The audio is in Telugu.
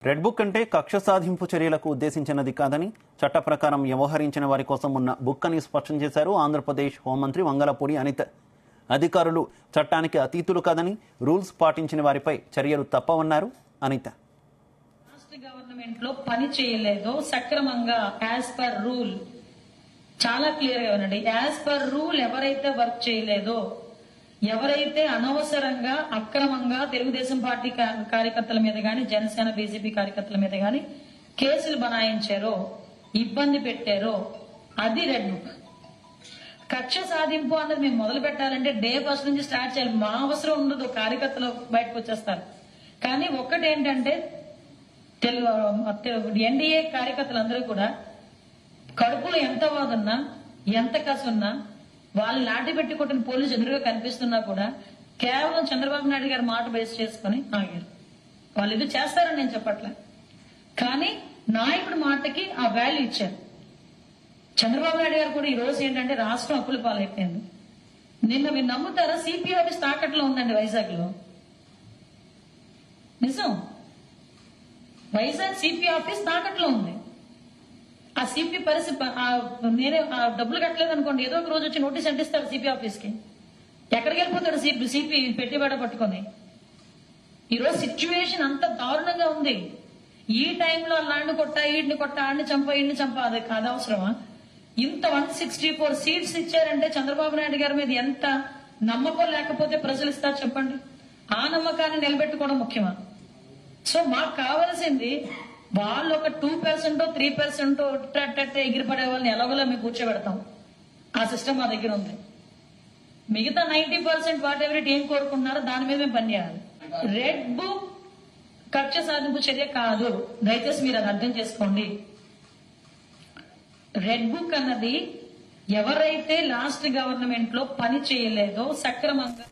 రెడ్ బుక్ అంటే కక్ష సాధింపు చర్యలకు ఉద్దేశించినది కాదని చట్ట ప్రకారం వ్యవహరించిన వారి కోసం ఉన్న బుక్ అని స్పష్టం చేశారు ఆంధ్రప్రదేశ్ హోంమంత్రి వంగలపూడి అనిత. అధికారులు చట్టానికి అతీతులు కాదని, రూల్స్ పాటించిన వారిపై చర్యలు తప్పవన్నారు అనిత. రాష్ట్ర గవర్నమెంట్ లో పని చేయలేదో సక్రమంగా యాజ్ పర్ రూల్ చాలా క్లియర్ గా ఉండండి. యాజ్ పర్ రూల్ ఎవరైతే వర్క్ చేయలేదో, ఎవరైతే అనవసరంగా అక్రమంగా తెలుగుదేశం పార్టీ కార్యకర్తల మీద గాని, జనసేన బీజేపీ కార్యకర్తల మీద గాని కేసులు బనాయించారో, ఇబ్బంది పెట్టారో అది రెడ్ బుక్. కక్ష సాధింపు అన్నది మేము మొదలు పెట్టాలంటే డే ఫస్ట్ నుంచి స్టార్ట్ చేయాలి. మా అవసరం ఉండదు, కార్యకర్తలు బయటకు వచ్చేస్తారు. కానీ ఒక్కటేంటంటే ఎన్డీఏ కార్యకర్తలందరూ కూడా కడుపులో ఎంత వాదున్నా, ఎంత కసున్నా, వాళ్ళు లాఠీ పెట్టి కొట్టిన పోలీసు ఎదురుగా కనిపిస్తున్నా కూడా కేవలం చంద్రబాబు నాయుడు గారి మాట బేస్ చేసుకుని ఆగారు. వాళ్ళు ఇది చేస్తారని నేను చెప్పట్లే, కానీ నాయకుడి మాటకి ఆ వాల్యూ ఇచ్చారు. చంద్రబాబు నాయుడు గారు కూడా ఈ రోజు ఏంటంటే రాష్ట్రం అప్పుల పాలైపోయింది. నిన్న మీరు నమ్ముతారా, సిపి ఆఫీస్ తాకట్లో ఉందండి వైజాగ్ లో. నిజం, వైజాగ్ సిపి ఆఫీస్ తాకట్లో ఉంది. ఆ సిపి పరిస్థితి నేనే డబ్బులు కట్టలేదు అనుకోండి, ఏదో ఒక రోజు వచ్చి నోటీస్ అంటిస్తాడు సిపి ఆఫీస్ కి. ఎక్కడికి వెళ్ళిపోతాడు సిపి పెట్టుబడి పట్టుకొని? ఈరోజు సిచ్యువేషన్ అంత దారుణంగా ఉంది. ఈ టైంలో లాండ్ కొట్టా, ఈడిని కొట్టా, ఆడిని చంపా, ఈడిని చంపా, అది కాదు అవసరమా? ఇంత 164 సీట్స్ ఇచ్చారంటే చంద్రబాబు నాయుడు గారి మీద ఎంత నమ్మకం లేకపోతే ప్రజలు ఇస్తారు చెప్పండి? ఆ నమ్మకాన్ని నిలబెట్టుకోవడం ముఖ్యమా? సో మాకు కావాల్సింది వాళ్ళు ఒక 2% 3% ఎగిరిపడే వాళ్ళని ఎలాగోలా మేము కూర్చోబెడతాం. ఆ సిస్టమ్ మా దగ్గర ఉంది. మిగతా 90% వాట్ ఎవరి ఏం కోరుకుంటున్నారో దాని మీద మేము పనిచేయాలి. రెడ్ బుక్ కక్ష సాధింపు చర్య కాదు, దయచేసి మీరు అది అర్థం చేసుకోండి. రెడ్ బుక్ అన్నది ఎవరైతే లాస్ట్ గవర్నమెంట్ లో పని చేయలేదో, సక్రమంగా